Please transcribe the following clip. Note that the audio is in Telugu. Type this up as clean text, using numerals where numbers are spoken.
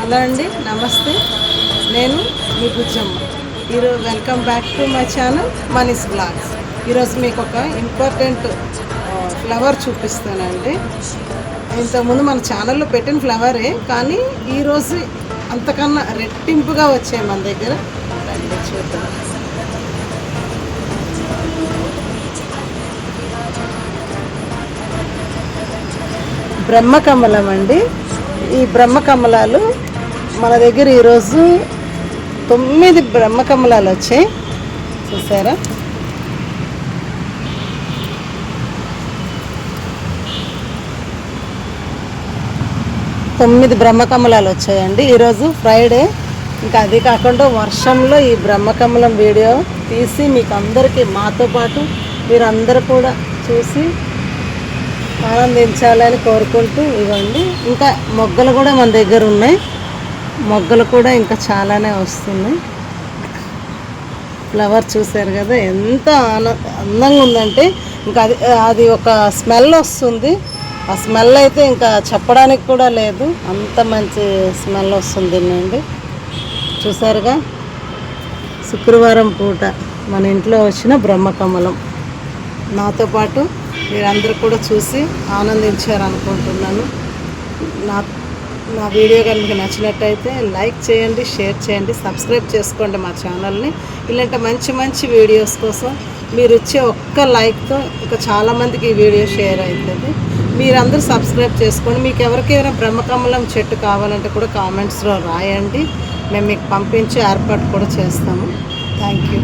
హలో అండి, నమస్తే. నేను మీ బుజ్జమ్మ. ఈరోజు welcome back to my channel Mani's blogs. ఈరోజు మీకు ఒక ఇంపార్టెంట్ ఫ్లవర్ చూపిస్తానండి. ఇంతకుముందు మన ఛానల్లో పెట్టిన ఫ్లవరే, కానీ ఈరోజు అంతకన్నా రెట్టింపుగా వచ్చాయి మన దగ్గర. చూద్దాం. బ్రహ్మకమలం అండి. ఈ బ్రహ్మకమలాలు మన దగ్గర ఈరోజు 9 బ్రహ్మకమలాలు వచ్చాయి. చూసారా? తొమ్మిది బ్రహ్మకమలాలు వచ్చాయండి ఈరోజు ఫ్రైడే. ఇంకా అది కాకుండా వర్షంలో ఈ బ్రహ్మకమలం వీడియో తీసి మీకు అందరికీ, మాతో పాటు మీరందరూ కూడా చూసి ఆనందించాలని కోరుకుంటూ ఇవ్వండి. ఇంకా మొగ్గలు కూడా మన దగ్గర ఉన్నాయి. మొగ్గలు కూడా ఇంకా చాలానే వస్తున్నాయి. ఫ్లవర్ చూసారు కదా, ఎంత అందంగా ఉందంటే ఇంకా అది ఒక స్మెల్ వస్తుంది. ఆ స్మెల్ అయితే ఇంకా చెప్పడానికి కూడా లేదు, అంత మంచి స్మెల్ వస్తుంది అండి. చూసారుగా, శుక్రవారం పూట మన ఇంట్లో వచ్చిన బ్రహ్మకమలం. నాతో పాటు మీరందరూ కూడా చూసి ఆనందించారనుకుంటున్నాను. నా వీడియో కనుక మీకు నచ్చినట్టయితే లైక్ చేయండి, షేర్ చేయండి, సబ్స్క్రైబ్ చేసుకోండి మా ఛానల్ని. ఇలాంటి మంచి మంచి వీడియోస్ కోసం మీరు ఇచ్చే ఒక్క లైక్తో ఇంకా చాలామందికి ఈ వీడియో షేర్ అవుతుంది. మీరందరూ సబ్స్క్రైబ్ చేసుకోండి. మీకు ఎవరికైనా బ్రహ్మకమలం చెట్టు కావాలంటే కూడా కామెంట్స్లో రాయండి. మేము మీకు పంపించి ఏర్పాటు కూడా చేస్తాము. Thank you.